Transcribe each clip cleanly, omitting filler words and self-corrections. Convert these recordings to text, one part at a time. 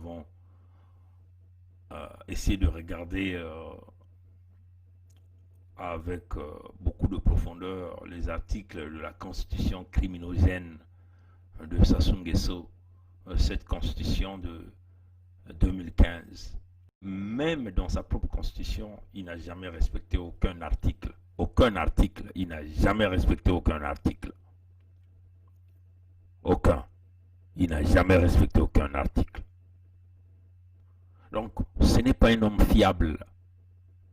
avons essayé de regarder avec beaucoup de profondeur les articles de la constitution criminogène de Sassou Nguesso, cette constitution de 2015. Même dans sa propre constitution, il n'a jamais respecté aucun article. Aucun article. Il n'a jamais respecté aucun article. Aucun. Il n'a jamais respecté aucun article. Donc, ce n'est pas un homme fiable,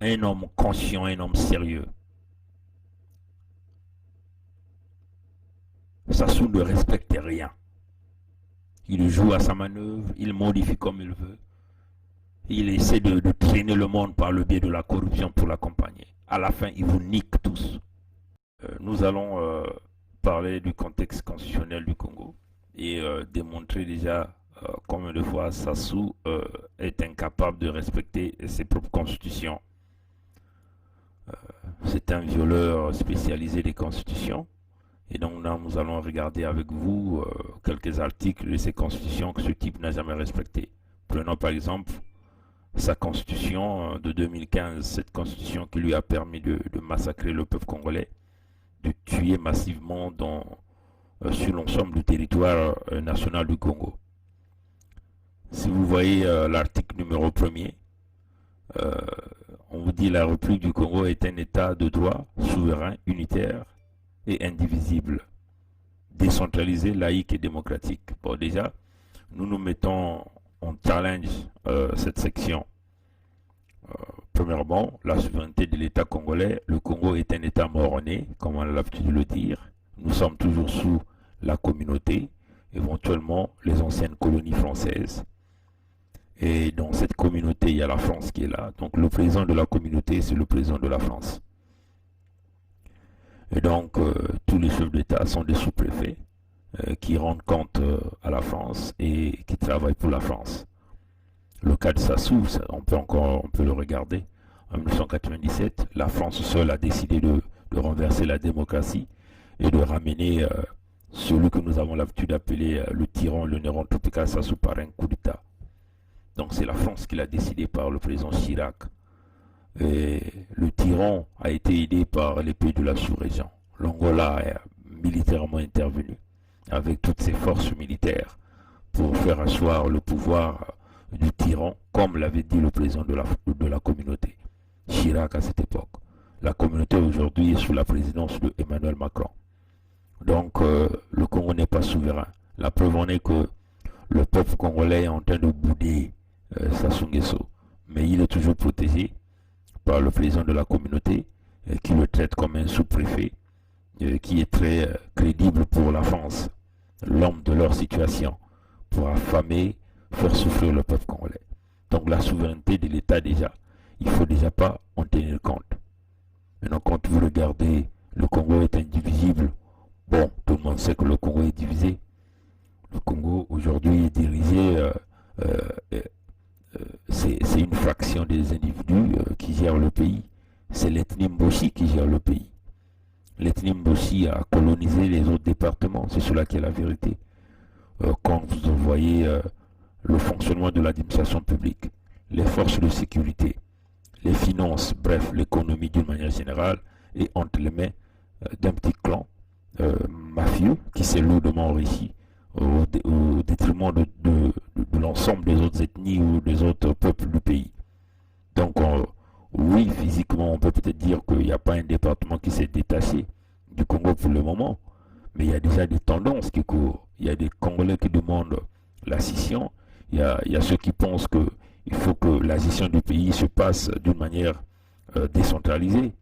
un homme conscient, un homme sérieux. Sassou ne respecte rien. Il joue à sa manœuvre, il modifie comme il veut. Il essaie de traîner le monde par le biais de la corruption pour l'accompagner. À la fin, il vous nique tous. Nous allons parler du contexte constitutionnel du Congo et démontrer déjà combien de fois Sassou est incapable de respecter ses propres constitutions. C'est un violeur spécialisé des constitutions. Et donc là, nous allons regarder avec vous quelques articles de ces constitutions que ce type n'a jamais respecté. Prenons par exemple sa constitution de 2015, cette constitution qui lui a permis de massacrer le peuple congolais, de tuer massivement sur l'ensemble du territoire national du Congo. Si vous voyez l'article numéro 1er, on vous dit la République du Congo est un État de droit, souverain, unitaire et indivisible, décentralisé, laïque et démocratique. Bon, déjà, nous nous mettons en challenge cette section. Premièrement, la souveraineté de l'État congolais. Le Congo est un État mort-né, comme on a l'habitude de le dire. Nous sommes toujours sous la communauté, éventuellement les anciennes colonies françaises. Et dans cette communauté, il y a la France qui est là. Donc le président de la communauté, c'est le président de la France. Et donc, tous les chefs d'État sont des sous-préfets qui rendent compte à la France et qui travaillent pour la France. Le cas de Sassou, on peut le regarder. En 1997, la France seule a décidé de renverser la démocratie et de ramener celui que nous avons l'habitude d'appeler le tyran, le Néron Tropicale Sassou par un coup d'État. Donc c'est la France qui l'a décidé par le président Chirac. Et le tyran a été aidé par les pays de la sous-région. L'Angola a militairement intervenu avec toutes ses forces militaires pour faire asseoir le pouvoir du tyran, comme l'avait dit le président de la communauté, Chirac à cette époque. La communauté aujourd'hui est sous la présidence de Emmanuel Macron. Donc le Congo n'est pas souverain. La preuve en est que le peuple congolais est en train de bouder Sassou Nguesso, mais il est toujours protégé par le président de la communauté qui le traite comme un sous-préfet qui est très crédible pour la France, l'homme de leur situation, pour affamer, faire souffrir le peuple congolais. Donc la souveraineté de l'État déjà, il ne faut déjà pas en tenir compte. Maintenant quand vous regardez, le Congo est indivisible. Bon, tout le monde sait que le Congo est divisé. Le Congo aujourd'hui est dirigé, c'est une fraction des individus qui gèrent le pays. C'est l'ethnie Mboshi qui gère le pays. L'ethnie Mboshi a colonisé les autres départements, c'est cela qui est la vérité. Quand vous voyez le fonctionnement de l'administration publique, les forces de sécurité, les finances, bref, l'économie d'une manière générale, est entre les mains d'un petit clan mafieux qui s'est lourdement enrichi au détriment de l'ensemble des autres ethnies ou des autres peuples du pays. Donc oui, physiquement, on peut peut-être dire qu'il n'y a pas un département qui s'est détaché du Congo pour le moment, mais il y a déjà des tendances qui courent. Il y a des Congolais qui demandent la scission, il y a ceux qui pensent qu'il faut que la gestion du pays se passe d'une manière décentralisée.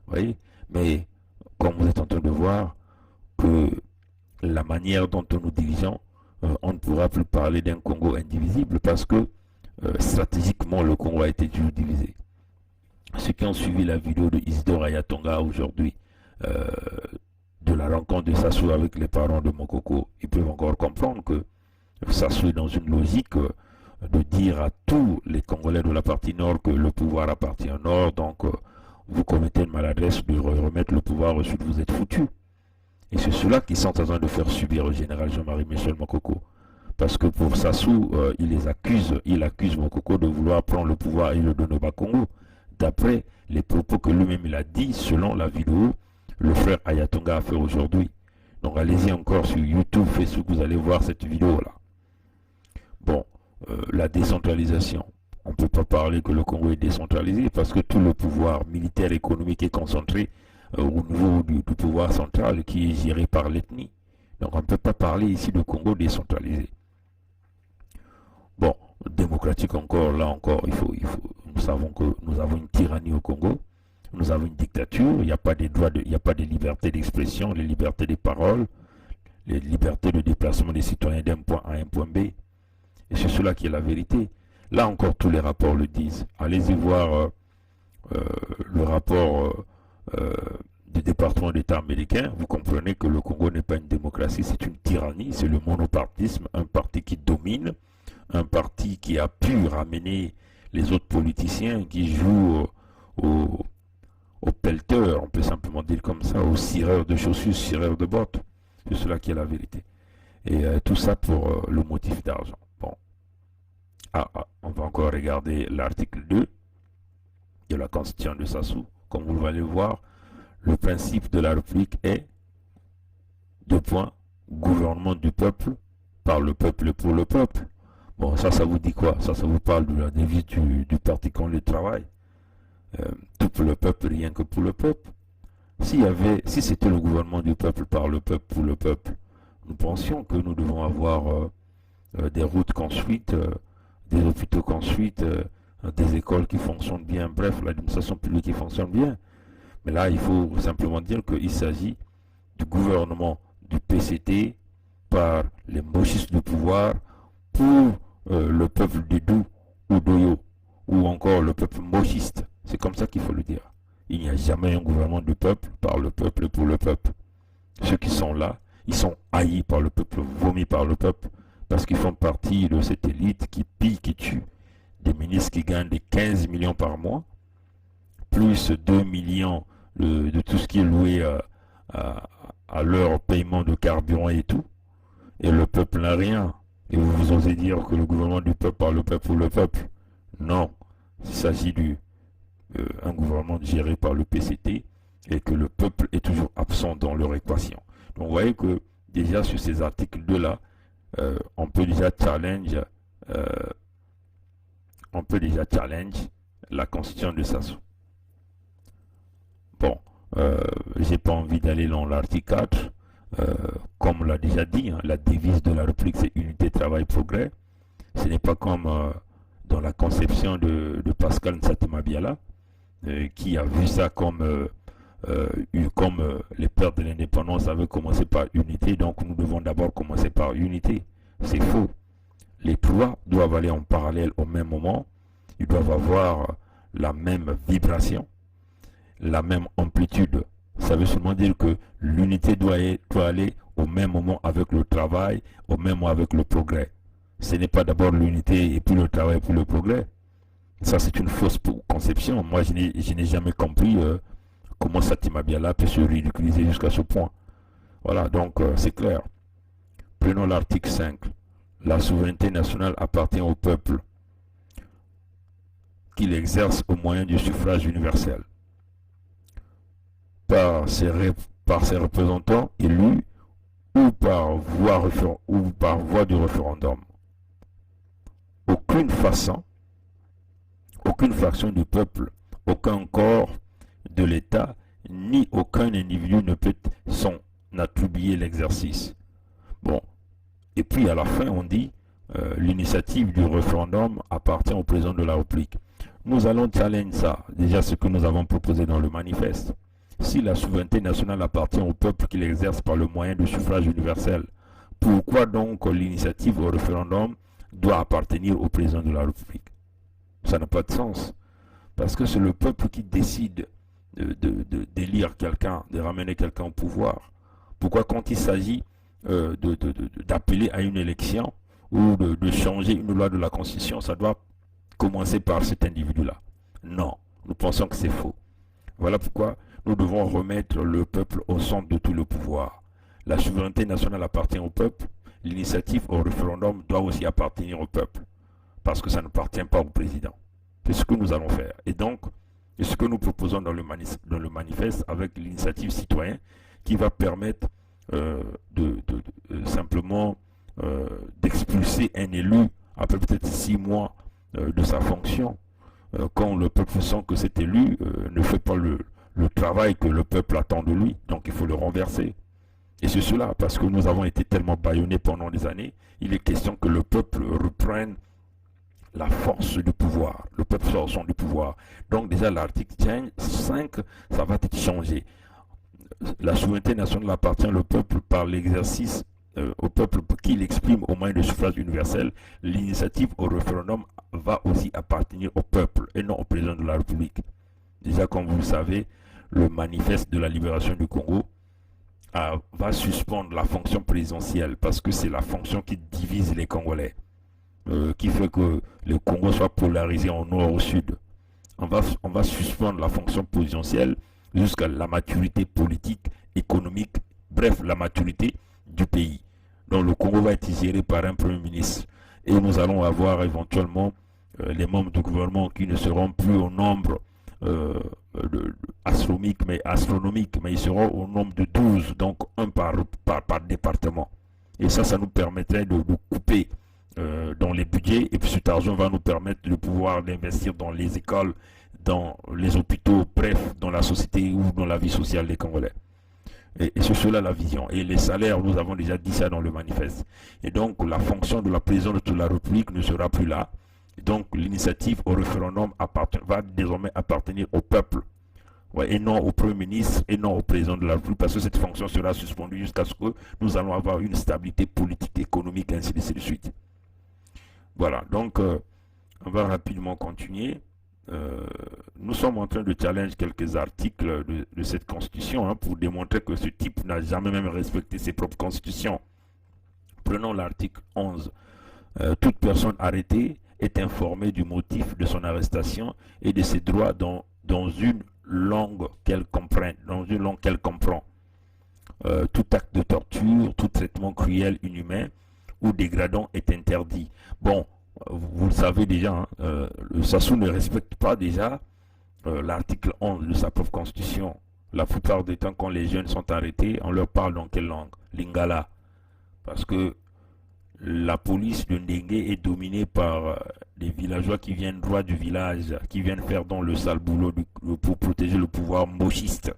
Voyez, mais comme vous êtes en train de voir, que la manière dont nous dirigeons, on ne pourra plus parler d'un Congo indivisible parce que stratégiquement le Congo a été toujours divisé. Ceux qui ont suivi la vidéo de Isidore Ayatonga aujourd'hui, de la rencontre de Sassou avec les parents de Mokoko, ils peuvent encore comprendre que Sassou est dans une logique de dire à tous les Congolais de la partie nord que le pouvoir appartient au nord, donc vous commettez une maladresse de remettre le pouvoir au sud, vous êtes foutus. Et c'est cela qu'ils sont en train de faire subir au général Jean-Marie Michel Mokoko. Parce que pour Sassou, il accuse Mokoko de vouloir prendre le pouvoir et le donner au Bas-Congo. D'après les propos que lui-même il a dit, selon la vidéo, le frère Ayatonga a fait aujourd'hui. Donc allez-y encore sur YouTube, Facebook, vous allez voir cette vidéo-là. Bon, la décentralisation. On ne peut pas parler que le Congo est décentralisé parce que tout le pouvoir militaire et économique est concentré au niveau du pouvoir central qui est géré par l'ethnie. Donc on ne peut pas parler ici de Congo décentralisé. Bon, démocratique encore, là encore, nous savons que nous avons une tyrannie au Congo, nous avons une dictature, il n'y a pas de droits, il n'y a pas de liberté d'expression, les libertés des paroles, les libertés de déplacement des citoyens d'un point A à un point B. Et c'est cela qui est la vérité. Là encore, tous les rapports le disent. Allez-y voir le rapport du département d'État américain. Vous comprenez que le Congo n'est pas une démocratie, c'est une tyrannie, c'est le monopartisme, un parti qui domine, un parti qui a pu ramener les autres politiciens qui jouent aux pelleteurs, on peut simplement dire comme ça, aux cireurs de chaussures, cireurs de bottes. C'est cela qui est la vérité. Et tout ça pour le motif d'argent. Bon. On va encore regarder l'article 2 de la Constitution de Sassou. Comme vous allez voir, le principe de la République est, deux points, gouvernement du peuple, par le peuple et pour le peuple. Bon, ça vous dit quoi? Ça vous parle de la devise du parti contre le travail. Tout pour le peuple, rien que pour le peuple. Si c'était le gouvernement du peuple, par le peuple, pour le peuple, nous pensions que nous devons avoir des routes construites, des hôpitaux construites, des écoles qui fonctionnent bien, bref, l'administration publique qui fonctionne bien. Mais là, il faut simplement dire qu'il s'agit du gouvernement du PCT par les mochistes du pouvoir pour le peuple de Dou ou d'Oyo, ou encore le peuple mochiste. C'est comme ça qu'il faut le dire. Il n'y a jamais un gouvernement du peuple, par le peuple et pour le peuple. Ceux qui sont là, ils sont haïs par le peuple, vomis par le peuple, parce qu'ils font partie de cette élite qui pille, qui tue. Des ministres qui gagnent des 15 millions par mois, plus 2 millions de tout ce qui est loué à leur paiement de carburant et tout. Et le peuple n'a rien. Et vous osez dire que le gouvernement du peuple par le peuple pour le peuple. Non, il s'agit d'un gouvernement géré par le PCT et que le peuple est toujours absent dans leur équation. Donc vous voyez que déjà sur ces articles 2 là, on peut déjà challenge la constitution de Sassou. Bon, j'ai pas envie d'aller dans l'article 4. Comme on l'a déjà dit, hein, la devise de la République c'est unité, travail, progrès. Ce n'est pas comme dans la conception de Pascal Nsatema-Biala, qui a vu ça comme les pères de l'indépendance avaient commencé par unité, donc nous devons d'abord commencer par unité. C'est faux. Les trois doivent aller en parallèle au même moment, ils doivent avoir la même vibration, la même amplitude. Ça veut seulement dire que l'unité doit aller au même moment avec le travail, au même moment avec le progrès. Ce n'est pas d'abord l'unité et puis le travail et puis le progrès. Ça, c'est une fausse conception. Moi, je n'ai jamais compris comment Satima Biala peut se ridiculiser jusqu'à ce point. Voilà, donc c'est clair. Prenons l'article 5. La souveraineté nationale appartient au peuple, qu'il exerce au moyen du suffrage universel, par ses représentants élus ou par voie du référendum. Aucune façon, aucune fraction du peuple, aucun corps de l'État, ni aucun individu ne peut s'en attribuer l'exercice. Bon, et puis à la fin on dit l'initiative du référendum appartient au président de la République. Nous allons challenger ça, déjà ce que nous avons proposé dans le manifeste. Si la souveraineté nationale appartient au peuple qui l'exerce par le moyen du suffrage universel, pourquoi donc l'initiative au référendum doit appartenir au président de la République? Ça n'a pas de sens. Parce que c'est le peuple qui décide d'élire quelqu'un, de ramener quelqu'un au pouvoir. Pourquoi quand il s'agit d'appeler à une élection ou de changer une loi de la Constitution, ça doit commencer par cet individu-là? Non, nous pensons que c'est faux. Voilà pourquoi nous devons remettre le peuple au centre de tout le pouvoir. La souveraineté nationale appartient au peuple. l'initiative au référendum doit aussi appartenir au peuple, parce que ça ne appartient pas au président. C'est ce que nous allons faire. Et donc, c'est ce que nous proposons dans le manifeste avec l'initiative citoyenne qui va permettre simplement d'expulser un élu après peut-être 6 mois de sa fonction, quand le peuple sent que cet élu ne fait pas le travail que le peuple attend de lui. Donc il faut le renverser. Et c'est cela, parce que nous avons été tellement bâillonnés pendant des années, il est question que le peuple reprenne la force du pouvoir. Le peuple sort son du pouvoir. Donc déjà l'article 5, ça va être changé. La souveraineté nationale appartient au peuple par l'exercice au peuple qui l'exprime au moyen de suffrage universel. L'initiative au référendum va aussi appartenir au peuple et non au président de la République. Déjà, comme vous le savez, le manifeste de la libération du Congo va suspendre la fonction présidentielle parce que c'est la fonction qui divise les Congolais, qui fait que le Congo soit polarisé en nord au sud. On va suspendre la fonction présidentielle jusqu'à la maturité politique, économique, bref, la maturité du pays. Donc le Congo va être géré par un premier ministre et nous allons avoir éventuellement les membres du gouvernement qui ne seront plus au nombre astronomique, mais ils seront au nombre de 12, donc un par département. Et ça nous permettrait de couper dans les budgets, et puis cet argent va nous permettre de pouvoir investir dans les écoles, dans les hôpitaux, bref, dans la société ou dans la vie sociale des Congolais. Et c'est cela la vision. Et les salaires, nous avons déjà dit ça dans le manifeste. Et donc la fonction de la présidence de la République ne sera plus là. Donc l'initiative au référendum va désormais appartenir au peuple, et non au Premier ministre et non au président de la République, parce que cette fonction sera suspendue jusqu'à ce que nous allons avoir une stabilité politique, économique, ainsi de suite. Voilà, donc on va rapidement continuer. Nous sommes en train de challenger quelques articles de cette constitution pour démontrer que ce type n'a jamais même respecté ses propres constitutions. Prenons l'article 11. Toute personne arrêtée est informée du motif de son arrestation et de ses droits dans une langue qu'elle comprend. Tout acte de torture, tout traitement cruel, inhumain ou dégradant est interdit. Bon, vous le savez déjà, le Sassou ne respecte pas déjà l'article 11 de sa propre constitution. La plupart du temps, quand les jeunes sont arrêtés, on leur parle dans quelle langue? Lingala. Parce que la police de Ndenge est dominée par des villageois qui viennent droit du village, qui viennent faire dans le sale boulot pour protéger le pouvoir mochiste.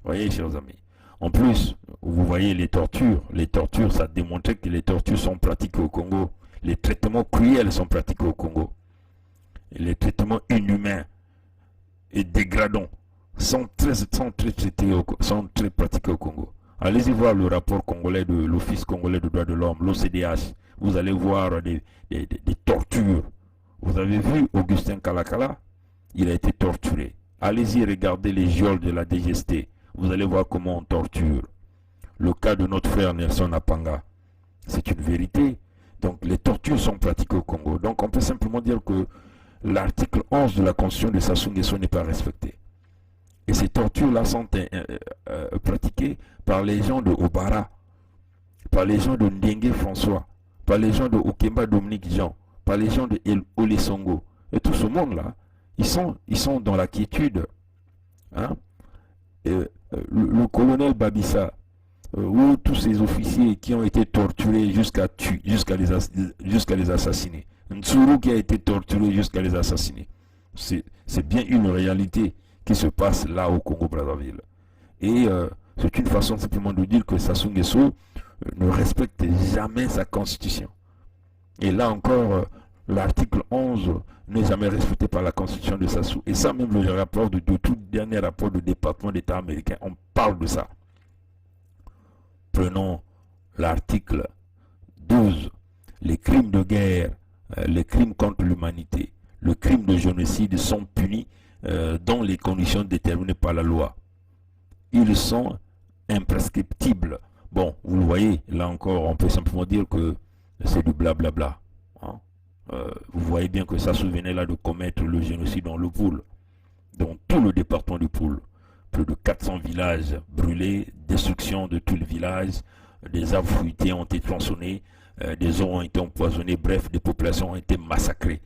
Vous voyez, chers amis. En plus, vous voyez les tortures. Les tortures, ça démontrait que les tortures sont pratiquées au Congo. Les traitements cruels sont pratiqués au Congo. Et les traitements inhumains et dégradants sont très pratiqués au Congo. Allez-y voir le rapport congolais de l'Office congolais des droits de l'homme, l'OCDH. Vous allez voir des tortures. Vous avez vu Augustin Kalakala? Il a été torturé. Allez-y regarder les geôles de la DGST. Vous allez voir comment on torture. Le cas de notre frère Nelson Apanga, c'est une vérité. Donc les tortures sont pratiquées au Congo. Donc on peut simplement dire que l'article 11 de la Constitution de Sassou Nguesso n'est pas respecté. Et ces tortures-là sont pratiquées par les gens de Obara, par les gens de Ndengue François, par les gens de Okemba Dominique Jean, par les gens de Ole Songo. Et tout ce monde-là, ils sont dans la quiétude. Le colonel Babissa, ou tous ces officiers qui ont été torturés jusqu'à les assassiner. Ntsuru qui a été torturé jusqu'à les assassiner. C'est bien une réalité qui se passe là au Congo-Brazzaville. Et c'est une façon simplement de dire que Sassou Nguesso ne respecte jamais sa constitution. Et là encore, l'article 11 n'est jamais respecté par la constitution de Sassou. Et ça, même le rapport de tout dernier rapport du département d'État américain, on parle de ça. Prenons l'article 12. Les crimes de guerre, les crimes contre l'humanité, le crime de génocide sont punis dans les conditions déterminées par la loi. Ils sont imprescriptibles. Bon, vous le voyez, là encore, on peut simplement dire que c'est du blablabla. Vous voyez bien que ça venait là de commettre le génocide dans le Poul, dans tout le département du Poul. Plus de 400 villages brûlés, destruction de tout le village, des arbres fruités ont été tronçonnés, des eaux ont été empoisonnées, bref, des populations ont été massacrées.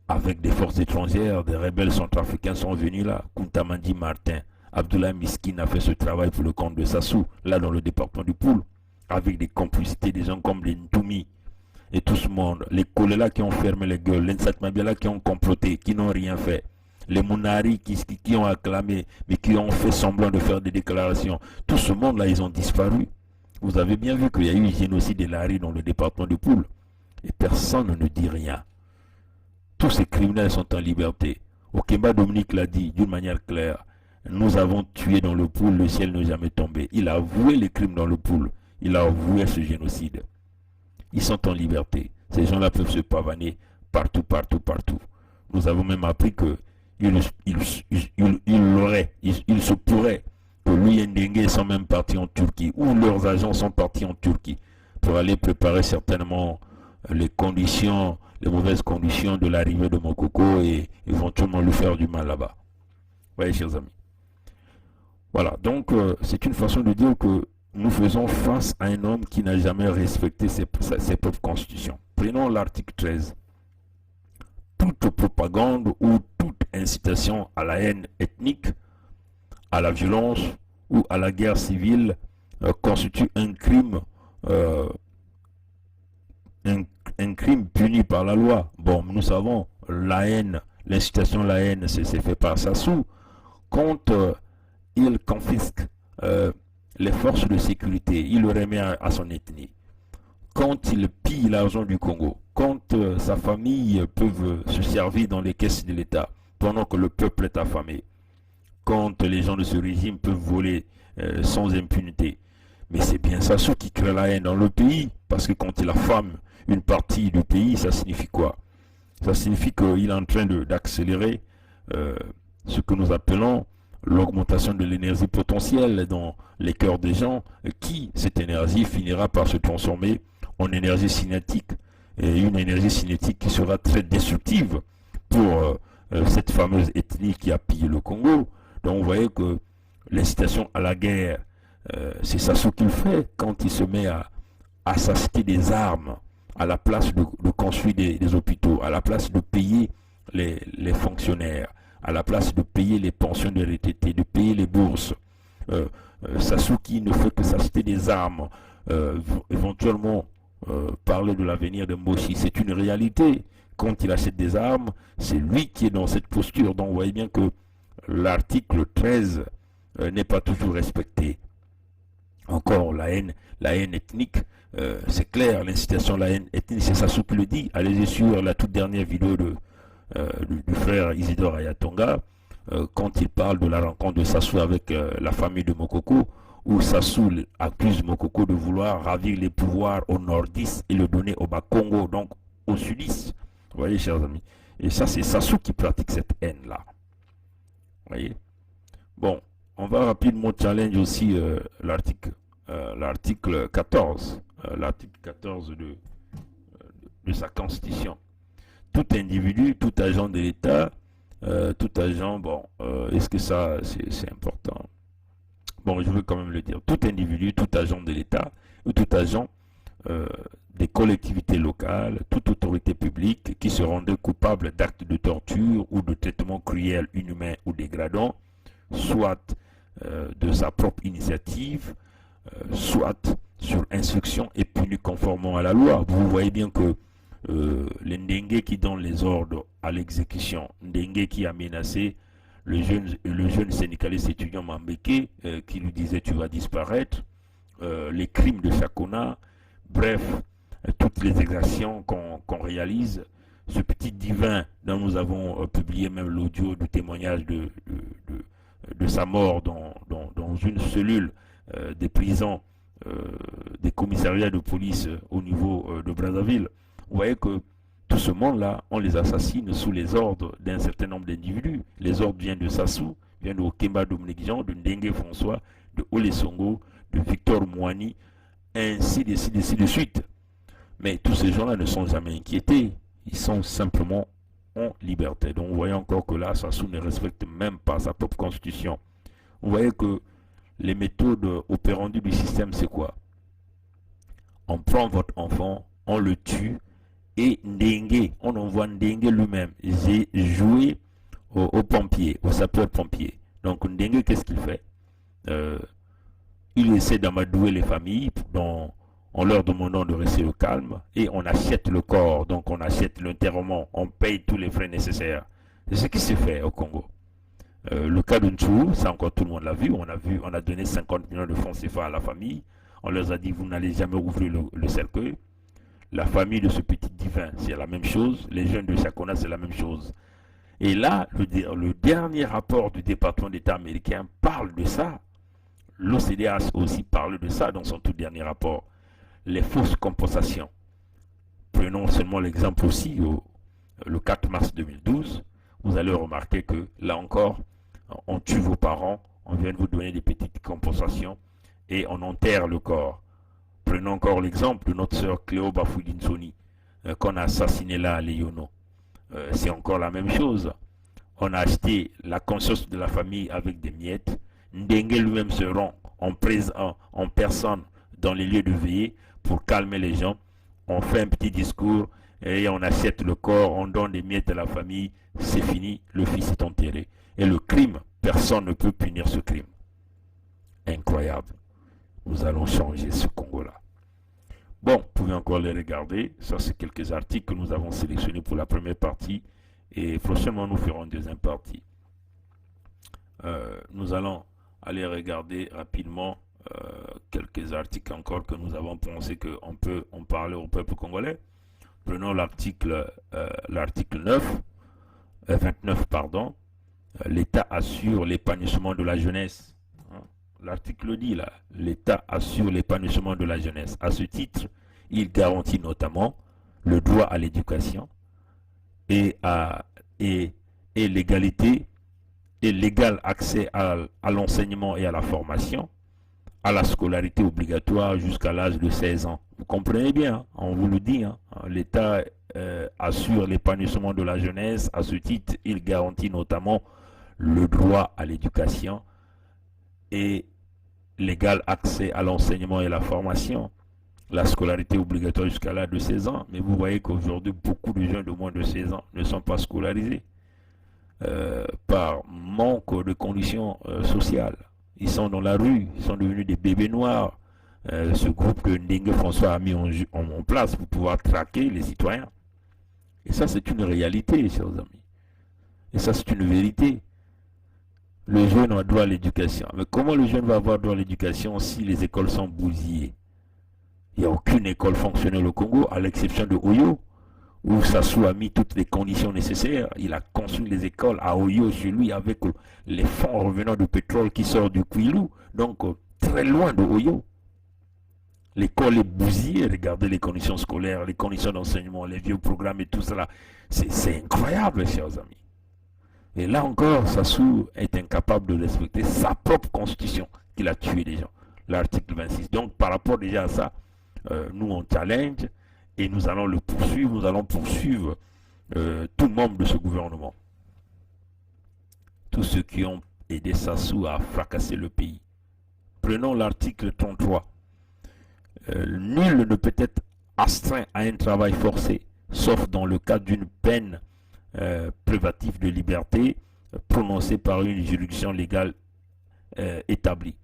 Avec des forces étrangères, des rebelles centrafricains sont venus là. Kuntamandi Martin, Abdoulaye Miskin a fait ce travail pour le compte de Sassou, là dans le département du Poul, avec des complicités des gens comme les Ntoumi et tout ce monde, les Kolela qui ont fermé les gueules, les Nsat Mabiala qui ont comploté, qui n'ont rien fait, les Mounari qui ont acclamé, mais qui ont fait semblant de faire des déclarations. Tout ce monde-là, ils ont disparu. Vous avez bien vu qu'il y a eu un génocide de Lari dans le département du Poul. Et personne ne dit rien. Tous ces criminels sont en liberté. Okemba Dominique l'a dit d'une manière claire. Nous avons tué dans le Poul, le ciel n'est jamais tombé. Il a avoué les crimes dans le Poul. Il a avoué ce génocide. Ils sont en liberté. Ces gens-là peuvent se pavaner partout, partout, partout. Nous avons même appris que il se pourrait que lui et Ndengue sont même partis en Turquie, ou leurs agents sont partis en Turquie pour aller préparer certainement les conditions, les mauvaises conditions de l'arrivée de Mokoko et éventuellement lui faire du mal là-bas. Vous voyez, chers amis. Voilà, donc c'est une façon de dire que nous faisons face à un homme qui n'a jamais respecté ses propres constitutions. Prenons l'article 13. Toute propagande ou toute incitation à la haine ethnique, à la violence ou à la guerre civile constitue un crime puni par la loi. Bon, nous savons, la haine, l'incitation à la haine, c'est fait par Sassou. Quand il confisque les forces de sécurité, il le remet à son ethnie. Quand il pille l'argent du Congo, quand sa famille peut se servir dans les caisses de l'État, pendant que le peuple est affamé, quand les gens de ce régime peuvent voler sans impunité. Mais c'est bien Sassou qui crée la haine dans le pays, parce que quand il affame une partie du pays, ça signifie quoi? Ça signifie qu'il est en train d'accélérer ce que nous appelons l'augmentation de l'énergie potentielle dans les cœurs des gens, qui, cette énergie, finira par se transformer en énergie cinétique, et une énergie cinétique qui sera très destructive pour cette fameuse ethnie qui a pillé le Congo. Donc vous voyez que l'incitation à la guerre, c'est ça ce qu'il fait quand il se met à s'acheter des armes à la place de construire des hôpitaux, à la place de payer les fonctionnaires, à la place de payer les pensions de retraités, de payer les bourses. Sassou qui ne fait que s'acheter des armes, éventuellement parler de l'avenir de Moshi, c'est une réalité. Quand il achète des armes, c'est lui qui est dans cette posture. Donc vous voyez bien que l'article 13 n'est pas toujours respecté. Encore la haine ethnique, c'est clair, l'incitation à la haine ethnique, c'est Sassou qui le dit. Allez-y sur la toute dernière vidéo du frère Isidore Ayatonga, quand il parle de la rencontre de Sassou avec la famille de Mokoko, où Sassou accuse Mokoko de vouloir ravir les pouvoirs au nordiste et le donner au Bas-Congo, donc au sudiste. Vous voyez, chers amis. Et ça, c'est Sassou qui pratique cette haine-là. Vous voyez. Bon, on va rapidement challenge aussi l'article 14. L'article 14 de sa constitution. Tout individu, tout agent de l'État, tout agent, bon, est-ce que ça, c'est important? Bon, je veux quand même le dire. Tout individu, tout agent de l'État, ou tout agent des collectivités locales, toute autorité publique qui se rendait coupable d'actes de torture ou de traitements cruels, inhumains ou dégradants, soit de sa propre initiative, soit sur instruction et puni conformément à la loi. Vous voyez bien que les Ndengue qui donnent les ordres à l'exécution, Ndengue qui a menacé le jeune syndicaliste étudiant Mambeke qui lui disait tu vas disparaître, les crimes de Chakona, bref, toutes les exactions qu'on réalise. Ce petit divin dont nous avons publié même l'audio du témoignage de sa mort dans une cellule des prisons, des commissariats de police au niveau de Brazzaville. Vous voyez que tout ce monde-là, on les assassine sous les ordres d'un certain nombre d'individus. Les ordres viennent de Sassou, viennent de Okemba Dominique Jean, de Ndengue François, de Ole Songo, de Victor Moani, ainsi de suite. Mais tous ces gens-là ne sont jamais inquiétés. Ils sont simplement en liberté. Donc vous voyez encore que là, Sassou ne respecte même pas sa propre constitution. Vous voyez que les méthodes opérandies du système, c'est quoi? on prend votre enfant, on le tue, et Ndengue, on envoie Ndengue lui-même. J'ai joué aux pompiers, aux sapeurs-pompiers. Donc Ndengue, qu'est-ce qu'il fait? Euh, il essaie d'amadouer les familles en leur demandant de rester au calme et on achète le corps, donc on achète l'enterrement, on paye tous les frais nécessaires. C'est ce qui s'est fait au Congo. Le cas de Ntchou, ça encore tout le monde l'a vu, on a donné 50 millions de francs CFA à la famille, on leur a dit vous n'allez jamais ouvrir le cercueil. La famille de ce petit divin, c'est la même chose, les jeunes de Chakona, c'est la même chose. Et là, le dernier rapport du département d'État américain parle de ça. L'OCDH aussi parle de ça dans son tout dernier rapport. Les fausses compensations. Prenons seulement l'exemple aussi, le 4 mars 2012, vous allez remarquer que là encore, on tue vos parents, on vient de vous donner des petites compensations et on enterre le corps. Prenons encore l'exemple de notre sœur Cléo Bafoudinsoni, qu'on a assassiné là à Léono. C'est encore la même chose. On a acheté la conscience de la famille avec des miettes. Ndengue lui-même se rend en personne dans les lieux de veillée pour calmer les gens. On fait un petit discours et on achète le corps, on donne des miettes à la famille. C'est fini, le fils est enterré. Et le crime, personne ne peut punir ce crime. Incroyable. Nous allons changer ce Congo-là. Bon, vous pouvez encore les regarder. Ça, c'est quelques articles que nous avons sélectionnés pour la première partie. Et prochainement, nous ferons une deuxième partie. Nous allons aller regarder rapidement quelques articles encore que nous avons pensé qu'on peut en parler au peuple congolais. Prenons l'article 29, pardon. L'État assure l'épanouissement de la jeunesse. L'article dit là, l'État assure l'épanouissement de la jeunesse. À ce titre, il garantit notamment le droit à l'éducation et l'égalité et l'égal accès à l'enseignement et à la formation, à la scolarité obligatoire jusqu'à l'âge de 16 ans. Vous comprenez bien, hein, on vous le dit, hein, l'État assure l'épanouissement de la jeunesse. À ce titre, il garantit notamment le droit à l'éducation et l'égal accès à l'enseignement et à la formation, la scolarité obligatoire jusqu'à l'âge de 16 ans. Mais vous voyez qu'aujourd'hui, beaucoup de jeunes de moins de 16 ans ne sont pas scolarisés par manque de conditions sociales. Ils sont dans la rue, ils sont devenus des bébés noirs. Ce groupe que Ndengue François a mis en place pour pouvoir traquer les citoyens. Et ça, c'est une réalité, chers amis. Et ça, c'est une vérité. Le jeune a droit à l'éducation. Mais comment le jeune va avoir droit à l'éducation si les écoles sont bousillées? Il n'y a aucune école fonctionnelle au Congo, à l'exception de Oyo, où Sassou a mis toutes les conditions nécessaires. Il a construit les écoles à Oyo chez lui avec les fonds revenant du pétrole qui sort du Kouilou, donc très loin de Oyo. L'école est bousillée, regardez les conditions scolaires, les conditions d'enseignement, les vieux programmes et tout cela. C'est incroyable, chers amis. Et là encore, Sassou est incapable de respecter sa propre constitution qu'il a tué des gens. L'article 26. Donc par rapport déjà à ça, nous on challenge et nous allons le poursuivre, nous allons poursuivre tout membre de ce gouvernement. Tous ceux qui ont aidé Sassou à fracasser le pays. Prenons l'article 33. Nul ne peut être astreint à un travail forcé, sauf dans le cas d'une peine privative de liberté prononcée par une juridiction légale établie.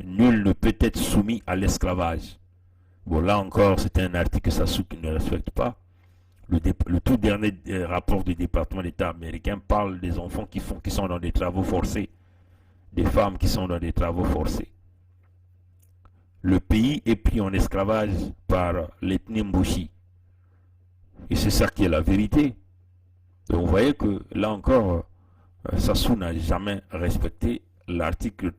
Nul ne peut être soumis à l'esclavage. Bon, là encore, c'est un article Sassou qui ne respecte pas. Le tout dernier rapport du département d'État américain parle des enfants qui sont dans des travaux forcés, des femmes qui sont dans des travaux forcés. Le pays est pris en esclavage par l'ethnie Mbushi. Et c'est ça qui est la vérité. Donc vous voyez que là encore, Sassou n'a jamais respecté l'article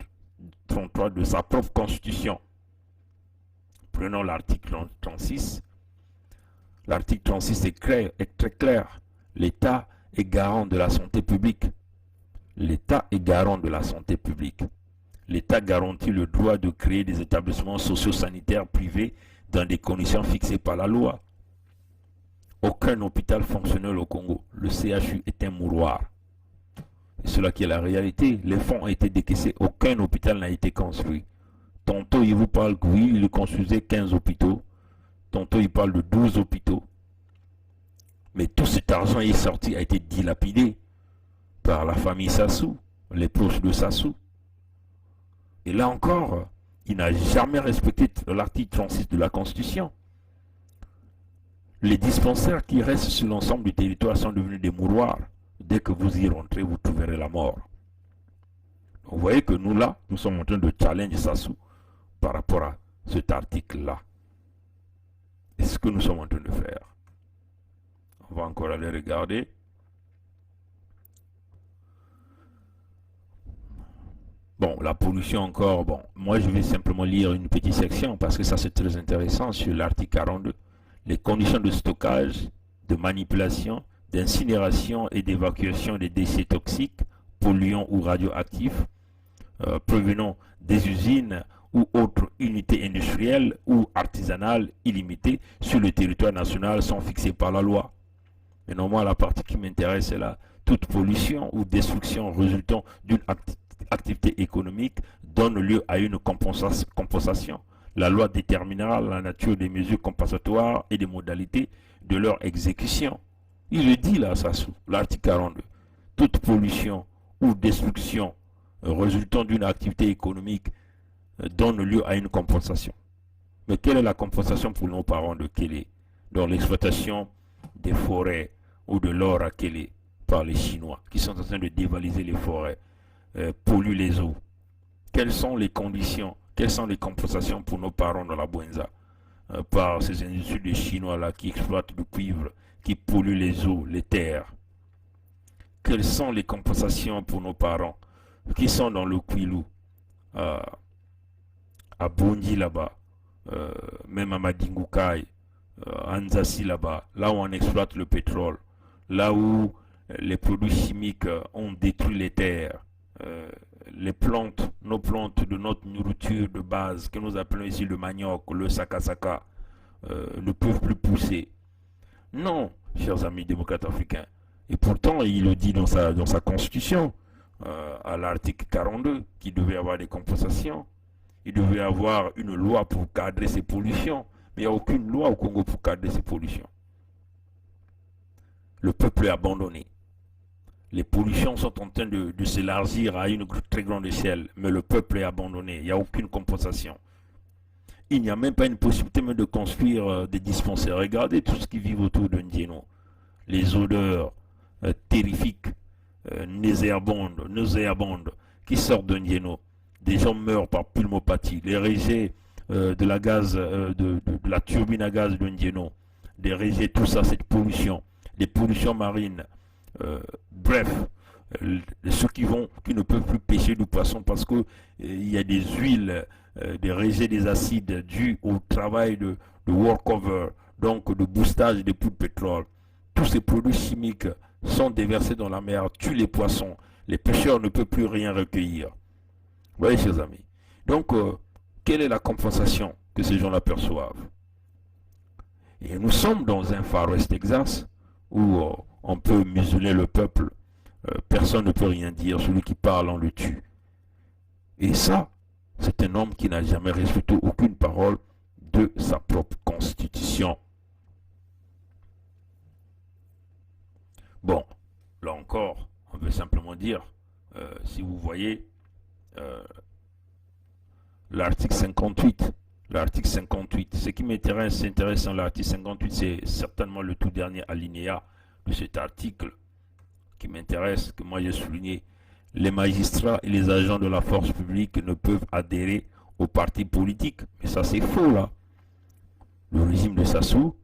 33 de sa propre constitution. Prenons l'article 36. L'article 36 est très clair. L'État est garant de la santé publique. L'État est garant de la santé publique. L'État garantit le droit de créer des établissements socio-sanitaires privés dans des conditions fixées par la loi. Aucun hôpital fonctionnel au Congo. Le CHU est un mouroir. C'est cela qui est la réalité. Les fonds ont été décaissés. Aucun hôpital n'a été construit. Tantôt, il vous parle que oui, il construisait 15 hôpitaux. Tantôt il parle de 12 hôpitaux. Mais tout cet argent est sorti, a été dilapidé par la famille Sassou, les proches de Sassou. Et là encore, il n'a jamais respecté l'article 36 de la Constitution. Les dispensaires qui restent sur l'ensemble du territoire sont devenus des mouroirs. Dès que vous y rentrez, vous trouverez la mort. Vous voyez que nous là, nous sommes en train de challenger Sassou par rapport à cet article-là. Et ce que nous sommes en train de faire. On va encore aller regarder. Bon, la pollution encore, bon, moi je vais simplement lire une petite section parce que ça c'est très intéressant sur l'article 42. Les conditions de stockage, de manipulation, d'incinération et d'évacuation des déchets toxiques, polluants ou radioactifs provenant des usines ou autres unités industrielles ou artisanales illimitées sur le territoire national sont fixées par la loi. Mais moi, la partie qui m'intéresse, c'est là, toute pollution ou destruction résultant d'une activité économique donne lieu à une compensation. La loi déterminera la nature des mesures compensatoires et des modalités de leur exécution. Il le dit là, Sassou, l'article 42. Toute pollution ou destruction résultant d'une activité économique donne lieu à une compensation. Mais quelle est la compensation pour nos parents de Kélé dans l'exploitation des forêts ou de l'or à Kélé par les Chinois qui sont en train de dévaliser les forêts, polluent les eaux? Quelles sont les conditions, quelles sont les compensations pour nos parents dans la Bouenza par ces industries de Chinois là qui exploitent le cuivre, qui polluent les eaux, les terres? Quelles sont les compensations pour nos parents qui sont dans le Kwilu, à Bondi là-bas, même à Madingoukai, à Nzassi là-bas, là où on exploite le pétrole, là où les produits chimiques ont détruit les terres, les plantes, nos plantes de notre nourriture de base, que nous appelons ici le manioc, le sakasaka, ne peuvent plus pousser. Non, chers amis démocrates africains. Et pourtant, il le dit dans sa constitution, à l'article 42, qu'il devait y avoir des compensations. Il devait y avoir une loi pour cadrer ces pollutions. Mais il n'y a aucune loi au Congo pour cadrer ces pollutions. Le peuple est abandonné. Les pollutions sont en train de s'élargir à une très grande échelle, mais le peuple est abandonné. Il n'y a aucune compensation. Il n'y a même pas une possibilité même de construire des dispensaires. Regardez tout ce qui vit autour de Ndieno. Les odeurs terrifiques, nauséabondes, qui sortent de Ndieno. Des gens meurent par pulmopathie. Les rejets de la gaz, de la turbine à gaz de Ndieno. Des rejets, tout ça, cette pollution. Des pollutions marines. Bref, ceux qui ne peuvent plus pêcher du poisson parce que il y a des huiles, des rejets des acides dus au travail de workover, donc de boostage des puits de pétrole. Tous ces produits chimiques sont déversés dans la mer, tuent les poissons. Les pêcheurs ne peuvent plus rien recueillir. Vous voyez, chers amis. Donc, quelle est la compensation que ces gens-là perçoivent? Et nous sommes dans un Far West Texas où on peut museler le peuple. Personne ne peut rien dire. Celui qui parle, on le tue. Et ça, c'est un homme qui n'a jamais respecté aucune parole de sa propre constitution. Bon, là encore, on veut simplement dire, si vous voyez l'article 58, ce qui m'intéresse, c'est intéressant, l'article 58, c'est certainement le tout dernier alinéa de cet article qui m'intéresse, que moi j'ai souligné. Les magistrats et les agents de la force publique ne peuvent adhérer aux partis politiques. Mais ça c'est faux là. Le régime de Sassou,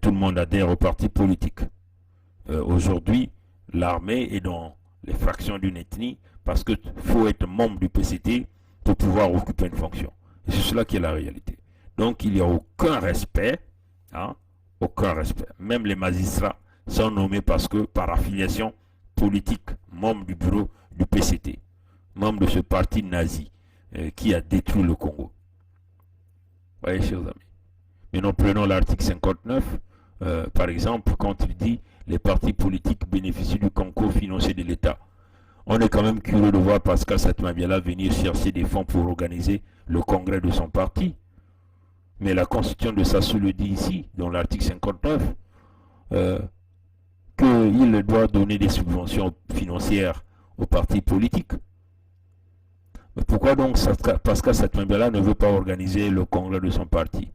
tout le monde adhère aux partis politiques. Aujourd'hui, l'armée est dans les fractions d'une ethnie parce qu'il faut être membre du PCT pour pouvoir occuper une fonction. Et c'est cela qui est la réalité. Donc il n'y a aucun respect, aucun respect. Même les magistrats sont nommés parce que par affiliation politique, membre du bureau du PCT, membre de ce parti nazi qui a détruit le Congo. Voyez, chers amis. Maintenant, prenons l'article 59, par exemple, quand il dit les partis politiques bénéficient du concours financier de l'État. On est quand même curieux de voir Pascal Satmabiala venir chercher des fonds pour organiser le congrès de son parti. Mais la constitution de Sassou le dit ici, dans l'article 59, qu'il doit donner des subventions financières aux partis politiques. Mais pourquoi donc Pascal Satmembela ne veut pas organiser le congrès de son parti?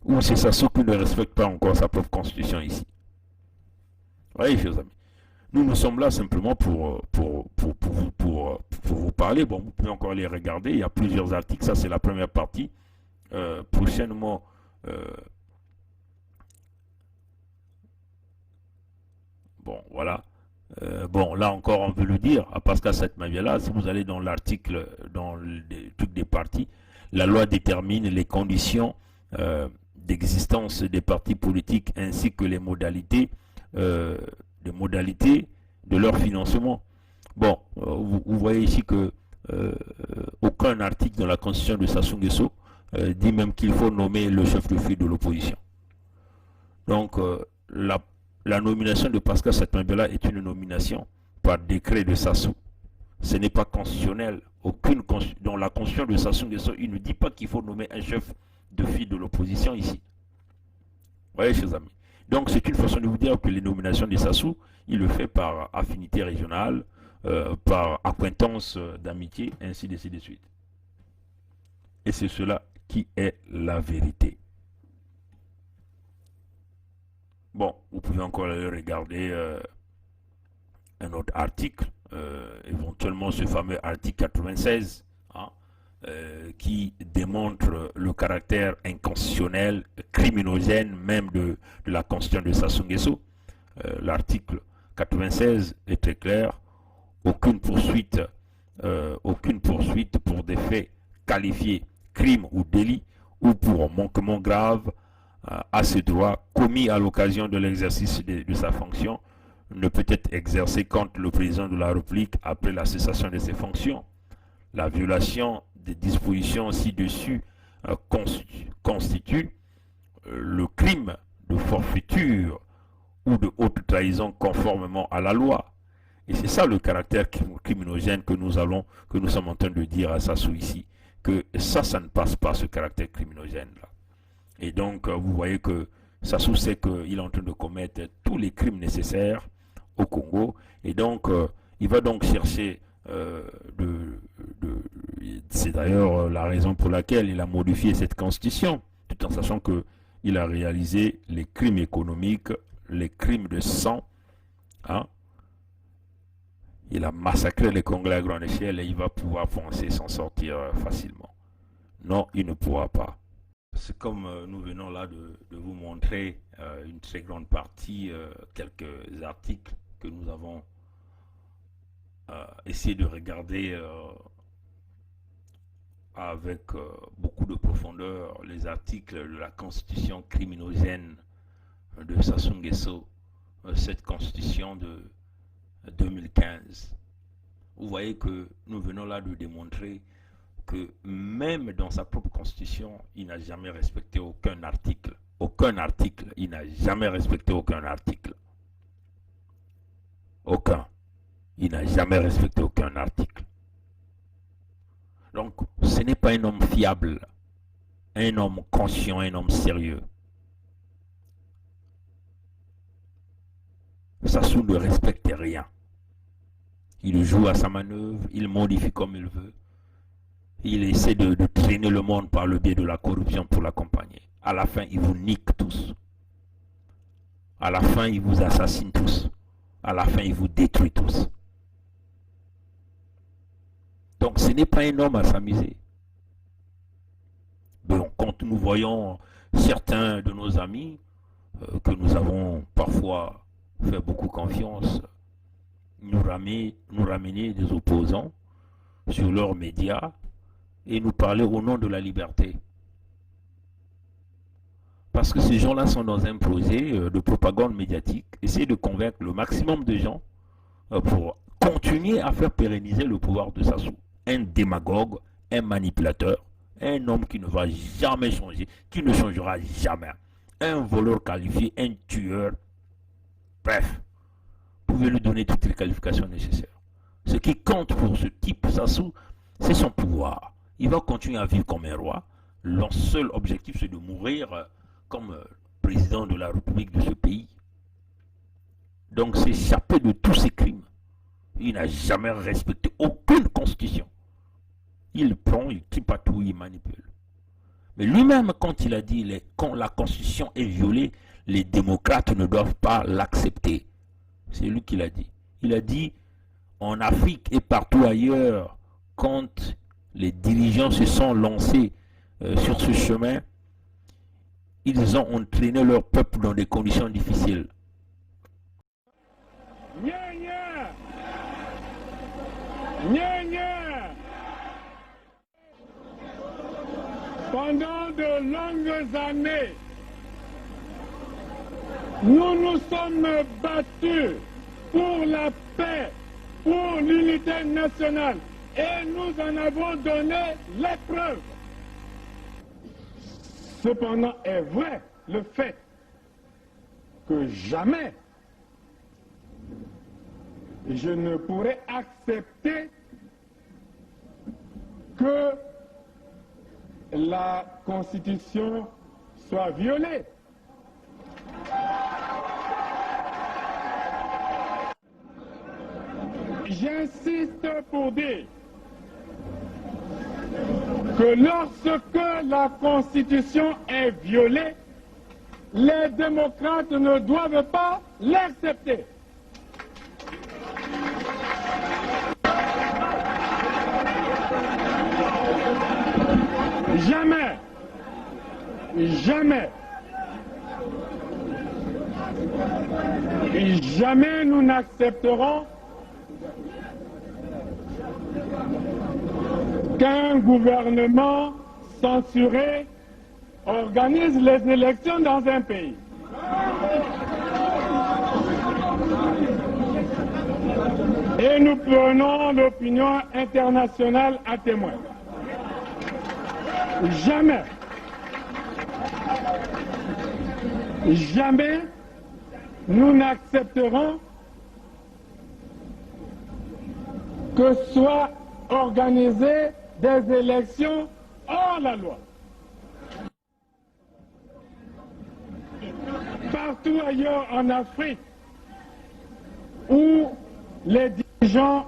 Ou c'est Sassou qui ne respecte pas encore sa propre constitution ici? Oui, chers amis. Nous sommes là simplement pour vous parler. Bon, vous pouvez encore les regarder. Il y a plusieurs articles. Ça, c'est la première partie. Prochainement, bon, voilà. Bon, là encore, on veut le dire à Pascal Satmembela. Si vous allez dans l'article, dans le truc des partis, la loi détermine les conditions d'existence des partis politiques ainsi que les modalités de leur financement. Bon, vous voyez ici que aucun article dans la constitution de Sassou Nguesso dit même qu'il faut nommer le chef de file de l'opposition. Donc, la nomination de Pascal Satmembela est une nomination par décret de Sassou. Ce n'est pas constitutionnel. Dans la constitution de Sassou Nguesso, il ne dit pas qu'il faut nommer un chef de file de l'opposition ici. Vous voyez, chers amis. Donc, c'est une façon de vous dire que les nominations de Sassou, il le fait par affinité régionale, par acquaintance d'amitié, ainsi de suite. Et c'est cela qui est la vérité. Bon, vous pouvez encore regarder un autre article, éventuellement ce fameux article 96, hein, qui démontre le caractère inconstitutionnel, criminogène même de la constitution de Sassou Nguesso. L'article 96 est très clair. Aucune poursuite pour des faits qualifiés crime ou délit ou pour manquement grave à ce droit commis à l'occasion de l'exercice de sa fonction ne peut être exercée contre le président de la République après la cessation de ses fonctions. La violation des dispositions ci-dessus constitue le crime de forfaiture ou de haute trahison conformément à la loi. Et c'est ça le caractère criminogène que nous sommes en train de dire à Sassou ici, que ça ne passe pas, ce caractère criminogène-là. Et donc, vous voyez que Sassou sait qu'il est en train de commettre tous les crimes nécessaires au Congo. Et donc, il va donc chercher, c'est d'ailleurs la raison pour laquelle il a modifié cette constitution, tout en sachant qu'il a réalisé les crimes économiques, les crimes de sang. Hein? Il a massacré les Congolais à grande échelle et il va pouvoir penser s'en sortir facilement. Non, il ne pourra pas. C'est comme nous venons là de vous montrer une très grande partie, quelques articles que nous avons essayé de regarder avec beaucoup de profondeur, les articles de la constitution criminogène de Sassou Nguesso, cette constitution de 2015. Vous voyez que nous venons là de démontrer que même dans sa propre constitution, il n'a jamais respecté aucun article. Aucun article. Il n'a jamais respecté aucun article. Aucun. Il n'a jamais respecté aucun article. Donc, ce n'est pas un homme fiable, un homme conscient, un homme sérieux. Sassou ne respecte rien. Il joue à sa manœuvre, il modifie comme il veut. Il essaie de traîner le monde par le biais de la corruption pour l'accompagner. À la fin, il vous nique tous. À la fin, il vous assassine tous. À la fin, il vous détruit tous. Donc, ce n'est pas un homme à s'amuser. Bon, quand nous voyons certains de nos amis que nous avons parfois fait beaucoup confiance, nous ramener des opposants sur leurs médias et nous parler au nom de la liberté. Parce que ces gens-là sont dans un projet de propagande médiatique, essayer de convaincre le maximum de gens pour continuer à faire pérenniser le pouvoir de Sassou. Un démagogue, un manipulateur, un homme qui ne va jamais changer, qui ne changera jamais. Un voleur qualifié, un tueur. Bref, vous pouvez lui donner toutes les qualifications nécessaires. Ce qui compte pour ce type Sassou, c'est son pouvoir. Il va continuer à vivre comme un roi. Leur seul objectif, c'est de mourir comme président de la République de ce pays. Donc, s'échapper de tous ces crimes. Il n'a jamais respecté aucune constitution. Il prend, il tripatouille, il manipule. Mais lui-même, quand il a dit quand la constitution est violée, les démocrates ne doivent pas l'accepter. C'est lui qui l'a dit. Il a dit, en Afrique et partout ailleurs, quand les dirigeants se sont lancés sur ce chemin, ils ont entraîné leur peuple dans des conditions difficiles. Nya, nya. Nya, nya. Pendant de longues années, nous nous sommes battus pour la paix, pour l'unité nationale, et nous en avons donné les preuves. Cependant, est vrai le fait que jamais je ne pourrais accepter que la Constitution soit violée. J'insiste pour dire que lorsque la Constitution est violée, les démocrates ne doivent pas l'accepter. Jamais, jamais, jamais nous n'accepterons qu'un gouvernement censuré organise les élections dans un pays. Et nous prenons l'opinion internationale à témoin. Jamais, jamais nous n'accepterons que soient organisées des élections hors la loi. Partout ailleurs en Afrique où les dirigeants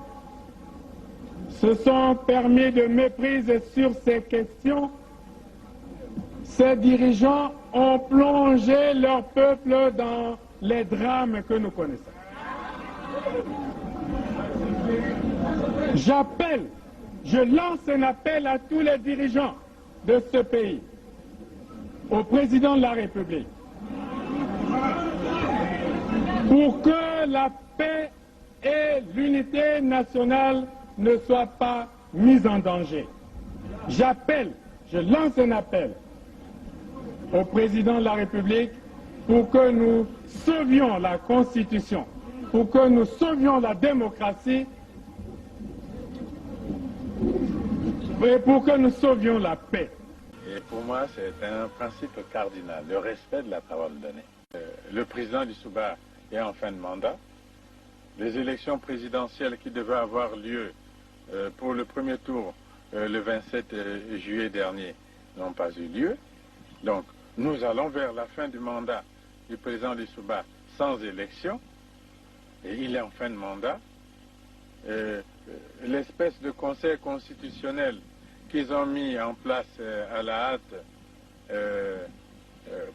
se sont permis de méprise sur ces questions, ces dirigeants ont plongé leur peuple dans les drames que nous connaissons. Je lance un appel à tous les dirigeants de ce pays, au président de la République, pour que la paix et l'unité nationale ne soient pas mises en danger. Je lance un appel au président de la République pour que nous sauvions la Constitution, pour que nous sauvions la démocratie et pour que nous sauvions la paix. Et pour moi, c'est un principe cardinal, le respect de la parole donnée. Le président du Souba est en fin de mandat. Les élections présidentielles qui devaient avoir lieu pour le premier tour le 27 juillet dernier n'ont pas eu lieu. Donc, nous allons vers la fin du mandat du président du Souba sans élection. Et il est en fin de mandat. L'espèce de conseil constitutionnel qu'ils ont mis en place à la hâte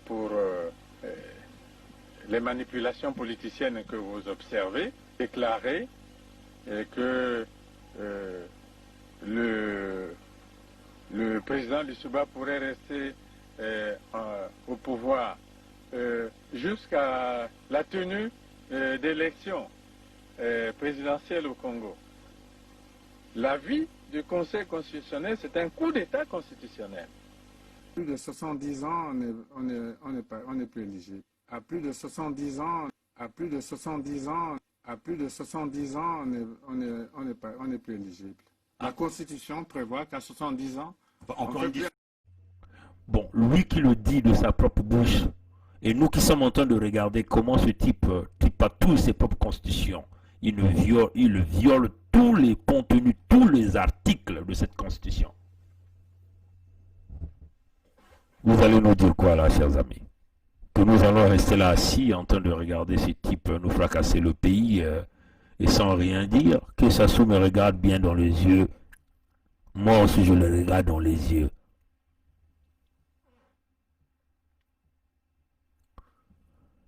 pour les manipulations politiciennes que vous observez, déclarer que le président du Souba pourrait rester au pouvoir jusqu'à la tenue d'élections présidentielles au Congo. L'avis du Conseil constitutionnel, c'est un coup d'État constitutionnel. À plus de 70 ans, on n'est plus éligible. À plus de 70 ans, on n'est plus éligible. La Constitution prévoit qu'à 70 ans, Bon, lui qui le dit de sa propre bouche, et nous qui sommes en train de regarder comment ce type a tous ses propres constitutions, il viole tous les contenus, tous les articles de cette constitution. Vous allez nous dire quoi là, chers amis? Que nous allons rester là assis en train de regarder ces types nous fracasser le pays et sans rien dire? Que Sassou me regarde bien dans les yeux. Moi aussi je le regarde dans les yeux.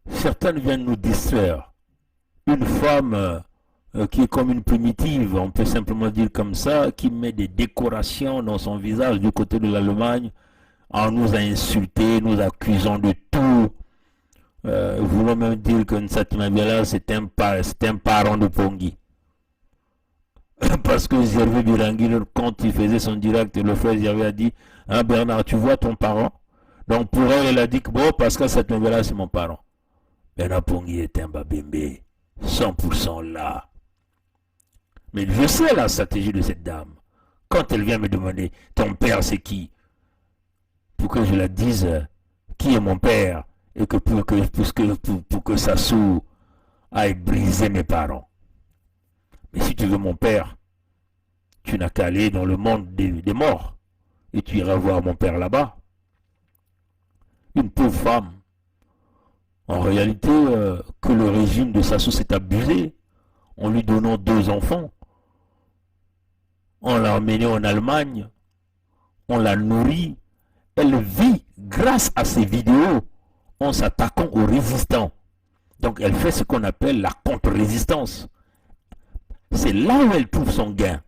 Certaines viennent nous distraire. Une femme qui est comme une primitive, on peut simplement dire comme ça, qui met des décorations dans son visage du côté de l'Allemagne, en nous a insultés, nous accusant de tout. Voulons même dire que Nsati Mabiala, c'est un parent de Pongui. Parce que Gervais Birangui, quand il faisait son direct, le frère Gervais a dit, hein, Bernard, tu vois ton parent? Donc pour elle, elle a dit que bon, parce que Nsati Mabiala, c'est mon parent. Bernard Pongui est un babembe, 100% là. Mais je sais la stratégie de cette dame. Quand elle vient me demander, ton père c'est qui? Pour que je la dise, qui est mon père? Et que pour que Sassou aille briser mes parents. Mais si tu veux mon père, tu n'as qu'à aller dans le monde des morts. Et tu iras voir mon père là-bas. Une pauvre femme. En réalité, que le régime de Sassou s'est abusé en lui donnant 2 enfants. On l'a emmenée en Allemagne. On l'a nourrie. Elle vit grâce à ces vidéos en s'attaquant aux résistants. Donc elle fait ce qu'on appelle la contre-résistance. C'est là où elle trouve son gain.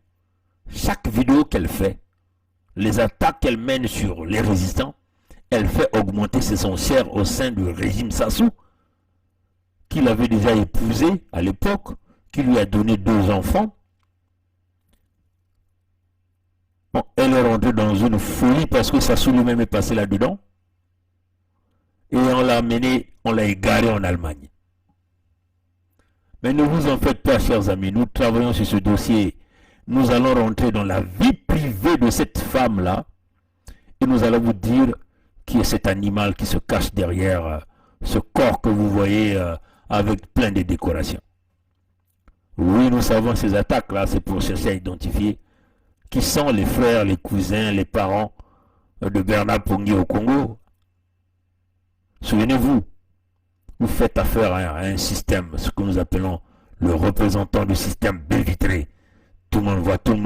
Chaque vidéo qu'elle fait, les attaques qu'elle mène sur les résistants, elle fait augmenter ses enchères au sein du régime Sassou, qu'il avait déjà épousé à l'époque, qui lui a donné 2 enfants. Bon, elle est rentrée dans une folie parce que Sassou lui-même est passé là-dedans. Et on l'a amené, on l'a égaré en Allemagne. Mais ne vous en faites pas, chers amis, nous travaillons sur ce dossier. Nous allons rentrer dans la vie privée de cette femme-là et nous allons vous dire qui est cet animal qui se cache derrière ce corps que vous voyez avec plein de décorations. Oui, nous savons ces attaques-là, c'est pour chercher à identifier qui sont les frères, les cousins, les parents de Bernard Pongui au Congo. Souvenez-vous, vous faites affaire à un système, ce que nous appelons le représentant du système Belvitré. Tout le monde voit tout le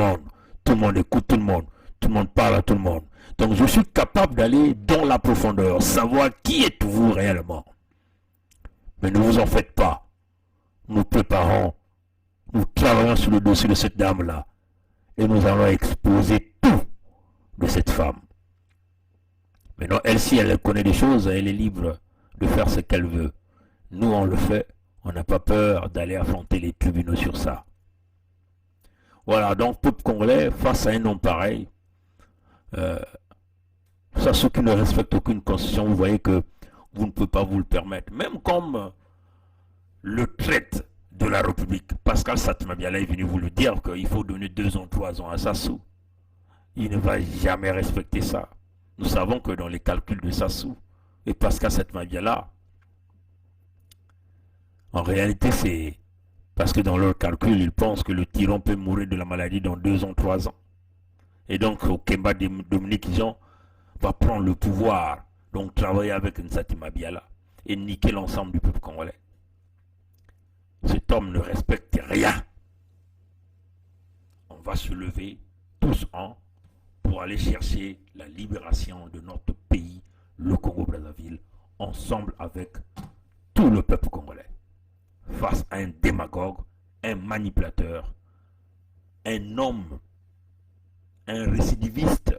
monde écoute tout le monde parle à tout le monde. Donc je suis capable d'aller dans la profondeur, savoir qui êtes-vous réellement. Mais ne vous en faites pas. Nous préparons, nous travaillons sur le dossier de cette dame-là. Et nous allons exposer tout de cette femme. Maintenant, elle, si elle connaît des choses, elle est libre de faire ce qu'elle veut. Nous, on le fait. On n'a pas peur d'aller affronter les tribunaux sur ça. Voilà, donc, peuple congolais, face à un homme pareil, ça, ceux qui ne respectent aucune constitution, vous voyez que vous ne pouvez pas vous le permettre. Même comme le traite de la République, Pascal Satmabiala est venu vous le dire qu'il faut donner 2 ans, 3 ans à Sassou. Il ne va jamais respecter ça. Nous savons que dans les calculs de Sassou et Pascal Satmabiala, en réalité c'est parce que dans leur calcul, ils pensent que le tyran peut mourir de la maladie dans 2 ans, 3 ans. Et donc au Kemba Dominique Jean va prendre le pouvoir, donc travailler avec Nsati Mabiala et niquer l'ensemble du peuple congolais. Cet homme ne respecte rien. On va se lever tous pour aller chercher la libération de notre pays, le Congo-Brazzaville, ensemble avec tout le peuple congolais. Face à un démagogue, un manipulateur, un homme, un récidiviste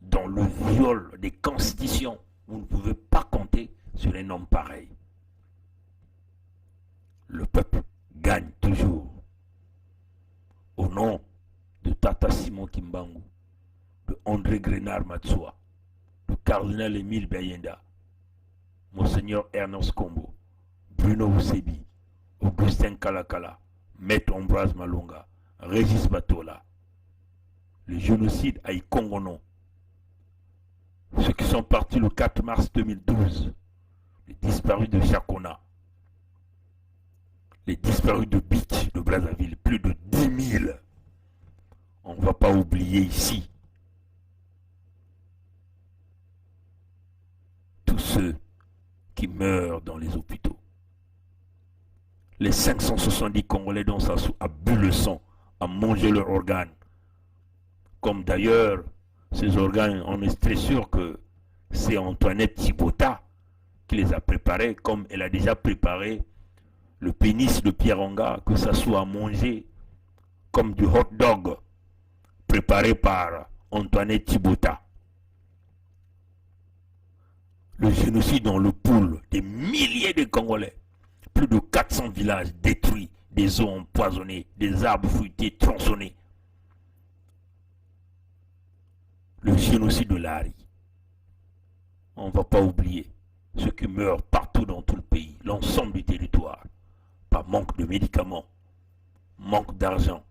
dans le viol des constitutions. Vous ne pouvez pas compter sur un homme pareil. Le peuple gagne toujours. Au nom de Tata Simon Kimbangu, de André Grenard Matsoua, de cardinal Émile Bayenda, Monseigneur Ernest Kombo, Bruno Oussebi, Augustin Kalakala, Maître Ambroise Malonga, Régis Batola, le génocide à Ikongono, ceux qui sont partis le 4 mars 2012, les disparus de Chakona, les disparus de Beach, de Brazzaville, plus de 10 000. On ne va pas oublier ici. qui meurent dans les hôpitaux. Les 570 Congolais dont Sassou a bu le sang, a mangé leurs organes. Comme d'ailleurs, ces organes, on est très sûr que c'est Antoinette Thibota qui les a préparés, comme elle a déjà préparé le pénis de Pierre Anga que Sassou a mangé comme du hot dog préparé par Antoinette Thibota. Le génocide dans le pool des milliers de Congolais, plus de 400 villages détruits, des eaux empoisonnées, des arbres fruités tronçonnés. Le génocide de Lari. On ne va pas oublier ceux qui meurent partout dans tout le pays, l'ensemble du territoire, par manque de médicaments, manque d'argent,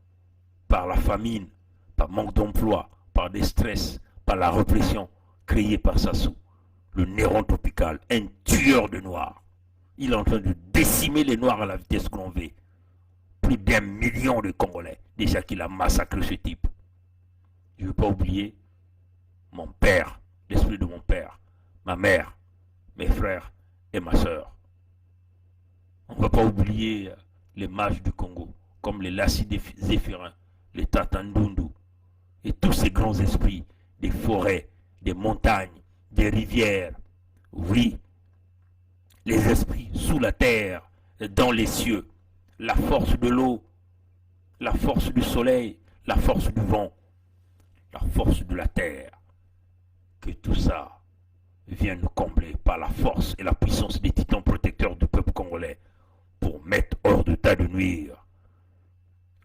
par la famine, par manque d'emploi, par des stress, par la répression créée par Sassou, le Néron tropical, un tueur de noirs. Il est en train de décimer les noirs à la vitesse grand V. Plus d'1 million de Congolais, déjà qu'il a massacré ce type. Je ne veux pas oublier mon père, l'esprit de mon père, ma mère, mes frères et ma soeur. On ne va pas oublier les mages du Congo, comme les Lassi Zéphirin, les Tatandundu, et tous ces grands esprits des forêts, des montagnes, des rivières. Oui, les esprits sous la terre, dans les cieux, la force de l'eau, la force du soleil, la force du vent, la force de la terre. Que tout ça vienne nous combler par la force et la puissance des titans protecteurs du peuple congolais pour mettre hors d'état de nuire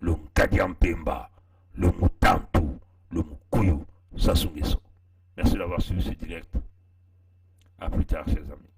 le Nkadiampemba, le Mutantu, le Mukuyu, Sassou Nguesso. Merci d'avoir suivi ce direct. A plus tard, chers amis.